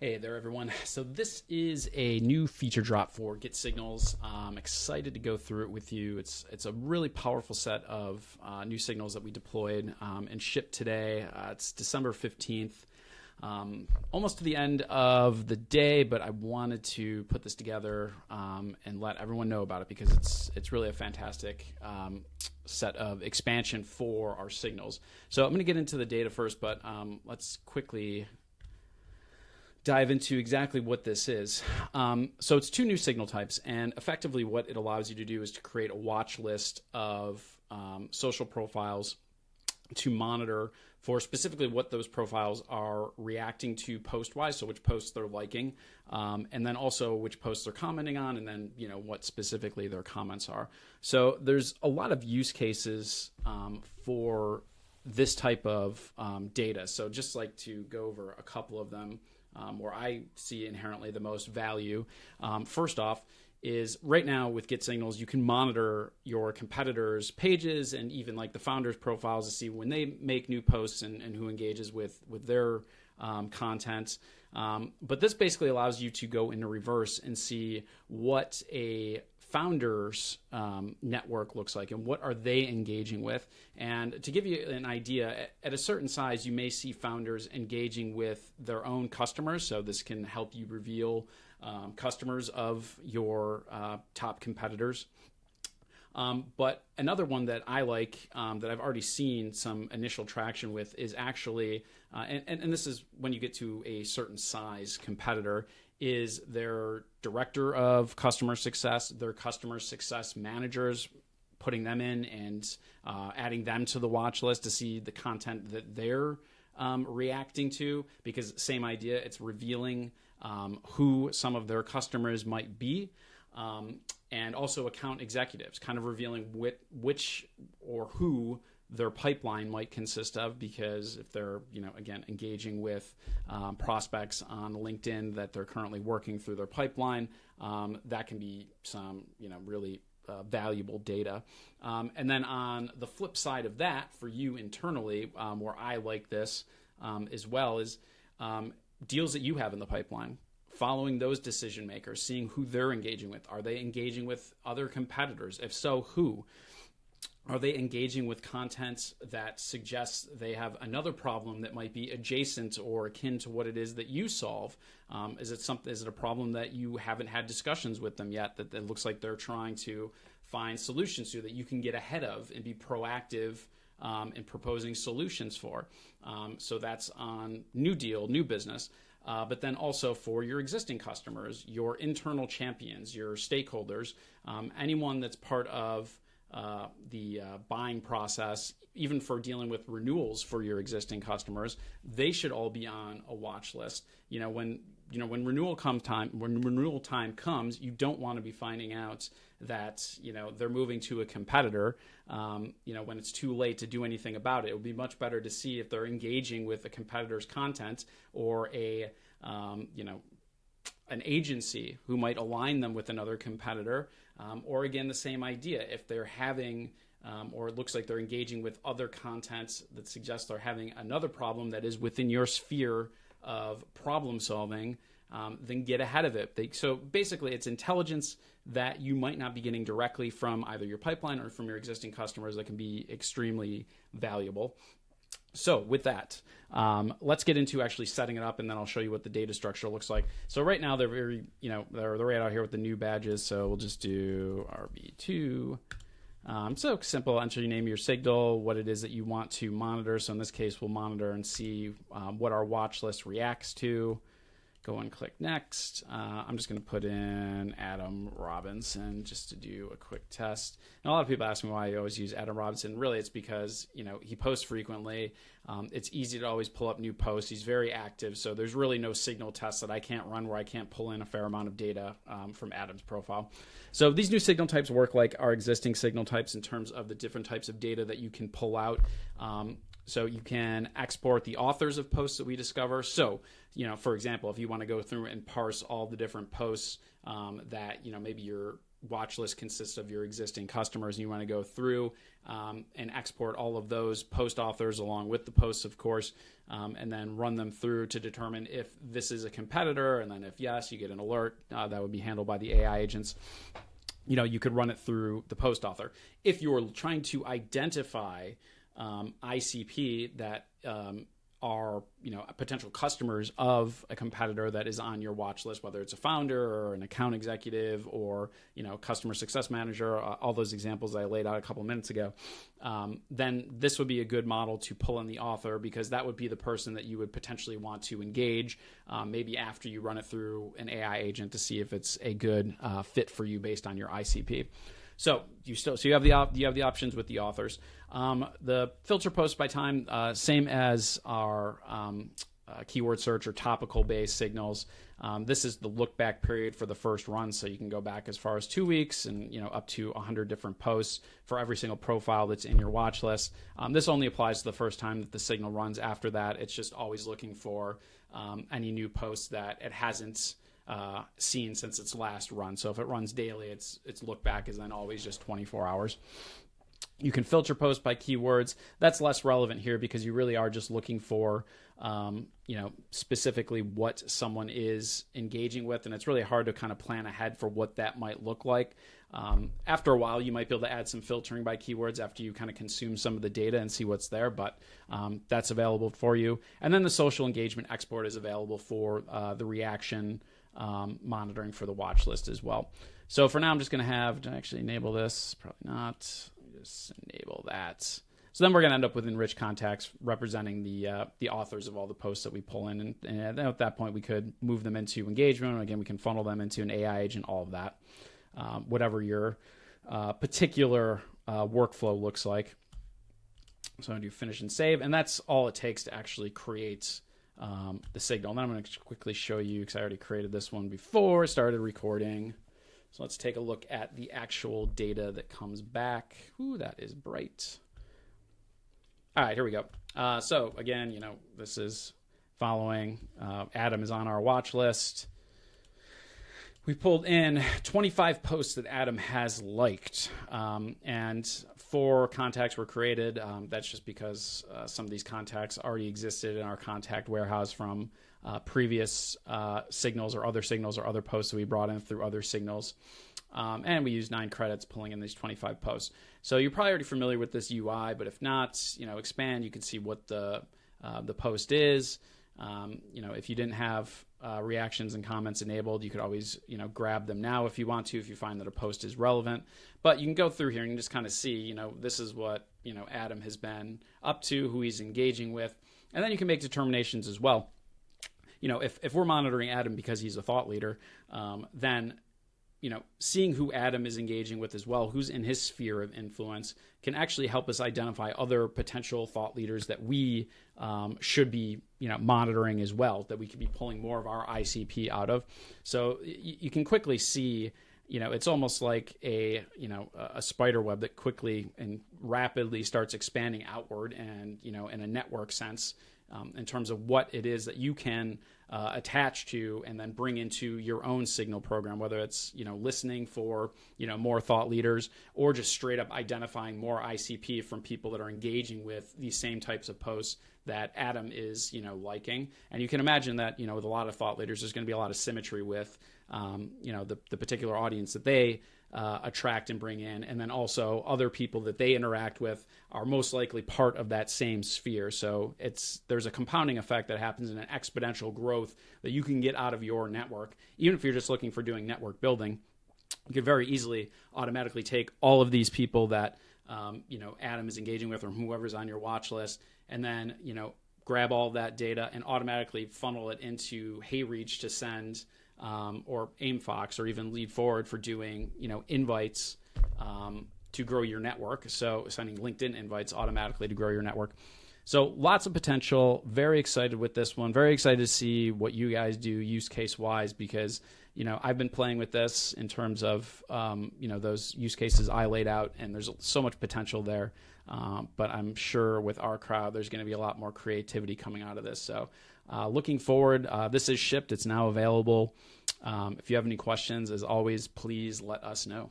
Hey there, everyone. So this is a new feature drop for Get Signals. I'm excited to go through it with you. It's a really powerful set of new signals that we deployed and shipped today. It's December 15th, almost to the end of the day, but I wanted to put this together and let everyone know about it because it's really a fantastic set of expansion for our signals. So I'm going to get into the data first, but let's quickly dive into exactly what this is. So it's two new signal types, and effectively what it allows you to do is to create a watch list of social profiles to monitor for specifically what those profiles are reacting to post-wise, so which posts they're liking, and then also which posts they're commenting on, and then what specifically their comments are. So there's a lot of use cases for this type of data. So just like to go over a couple of them where I see inherently the most value. First off is right now with Get Signals, you can monitor your competitors' pages and even like the founders' profiles to see when they make new posts and who engages with their content. But this basically allows you to go into reverse and see what a founders network looks like and what are they engaging with. And to give you an idea, at a certain size, you may see founders engaging with their own customers. So this can help you reveal customers of your top competitors. But another one that I like that I've already seen some initial traction with is actually, and this is when you get to a certain size competitor, is their director of customer success, their customer success managers, putting them in and adding them to the watch list to see the content that they're reacting to, because same idea, it's revealing who some of their customers might be. And also account executives, kind of revealing which or who their pipeline might consist of, because if they're, again, engaging with prospects on LinkedIn that they're currently working through their pipeline, that can be some, really valuable data. And then on the flip side of that, for you internally, where I like this as well, is deals that you have in the pipeline. Following those decision makers, seeing who they're engaging with. Are they engaging with other competitors? If so, who? Are they engaging with content that suggests they have another problem that might be adjacent or akin to what it is that you solve? Is it a problem that you haven't had discussions with them yet that it looks like they're trying to find solutions to, that you can get ahead of and be proactive in proposing solutions for? So that's on new deal, new business. But then also for your existing customers, your internal champions, your stakeholders, anyone that's part of the buying process, even for dealing with renewals for your existing customers, they should all be on a watch list. When renewal time comes, you don't want to be finding out that they're moving to a competitor. When it's too late to do anything about it, it would be much better to see if they're engaging with a competitor's content or an agency who might align them with another competitor, or again, the same idea. If they're having, or it looks like they're engaging with other content that suggests they're having another problem that is within your sphere of problem solving, then get ahead of it. So basically, it's intelligence that you might not be getting directly from either your pipeline or from your existing customers that can be extremely valuable. So with that, let's get into actually setting it up, and then I'll show you what the data structure looks like. So right now they're very, they're right out here with the new badges. So we'll just do RB2. So simple, enter your name, your signal, what it is that you want to monitor. So in this case, we'll monitor and see what our watch list reacts to. Go and click next. I'm just going to put in Adam Robinson just to do a quick test. And a lot of people ask me why I always use Adam Robinson. Really, it's because he posts frequently. It's easy to always pull up new posts. He's very active, so there's really no signal test that I can't run where I can't pull in a fair amount of data from Adam's profile. So these new signal types work like our existing signal types in terms of the different types of data that you can pull out. So you can export the authors of posts that we discover. So, for example, if you want to go through and parse all the different posts that, maybe your watch list consists of your existing customers, and you want to go through and export all of those post authors along with the posts, of course, and then run them through to determine if this is a competitor, and then if yes, you get an alert. That would be handled by the AI agents. You could run it through the post author. If you're trying to identify ICP that are potential customers of a competitor that is on your watch list, whether it's a founder or an account executive or customer success manager, all those examples I laid out a couple minutes ago, then this would be a good model to pull in the author, because that would be the person that you would potentially want to engage, maybe after you run it through an AI agent to see if it's a good fit for you based on your ICP. So you have the options with the authors. The filter post by time, same as our keyword search or topical based signals. This is the look back period for the first run, so you can go back as far as 2 weeks and up to 100 different posts for every single profile that's in your watch list. This only applies to the first time that the signal runs. After that, it's just always looking for any new posts that it hasn't seen since its last run. So if it runs daily, its look back is then always just 24 hours. You can filter post by keywords. That's less relevant here because you really are just looking for specifically what someone is engaging with, and it's really hard to kind of plan ahead for what that might look like. After a while, you might be able to add some filtering by keywords after you kind of consume some of the data and see what's there, but that's available for you. And then the social engagement export is available for the reaction monitoring for the watch list as well. So for now, I'm just going to have to actually enable this. Probably not. Just enable that. So then we're going to end up with enriched contacts representing the authors of all the posts that we pull in. And at that point, we could move them into engagement. Again, we can funnel them into an AI agent, all of that, whatever your particular workflow looks like. So I'm going to do finish and save. And that's all it takes to actually create the signal. And then I'm going to quickly show you, because I already created this one before I started recording. So let's take a look at the actual data that comes back. Ooh, that is bright. All right, here we go. So again, this is following. Adam is on our watch list. We pulled in 25 posts that Adam has liked, and 4 contacts were created. That's just because some of these contacts already existed in our contact warehouse from previous signals or other posts that we brought in through other signals. And we used 9 credits pulling in these 25 posts. So you're probably already familiar with this UI, but if not, expand, you can see what the post is. If you didn't have reactions and comments enabled, you could always, grab them now if you want to, if you find that a post is relevant. But you can go through here and just kind of see, this is what, Adam has been up to, who he's engaging with. And then you can make determinations as well. If we're monitoring Adam because he's a thought leader, then, seeing who Adam is engaging with as well, who's in his sphere of influence, can actually help us identify other potential thought leaders that we should be, monitoring as well, that we could be pulling more of our ICP out of. So you can quickly see, it's almost like a spider web that quickly and rapidly starts expanding outward and, in a network sense, in terms of what it is that you can attach to and then bring into your own signal program, whether it's, listening for, more thought leaders or just straight up identifying more ICP from people that are engaging with these same types of posts that Adam is, liking. And you can imagine that, with a lot of thought leaders, there's going to be a lot of symmetry with, the particular audience that they attract and bring in, and then also other people that they interact with are most likely part of that same sphere. So there's a compounding effect that happens in an exponential growth that you can get out of your network. Even if you're just looking for doing network building, you could very easily automatically take all of these people that Adam is engaging with, or whoever's on your watch list, and then grab all of that data and automatically funnel it into HeyReach to send or AimFox or even Lead Forward for doing, invites to grow your network. So sending LinkedIn invites automatically to grow your network. So lots of potential. Very excited with this one. Very excited to see what you guys do use case wise, because, I've been playing with this in terms of, those use cases I laid out, and there's so much potential there. But I'm sure with our crowd, there's going to be a lot more creativity coming out of this. So looking forward, this is shipped. It's now available If you have any questions, as always, please let us know.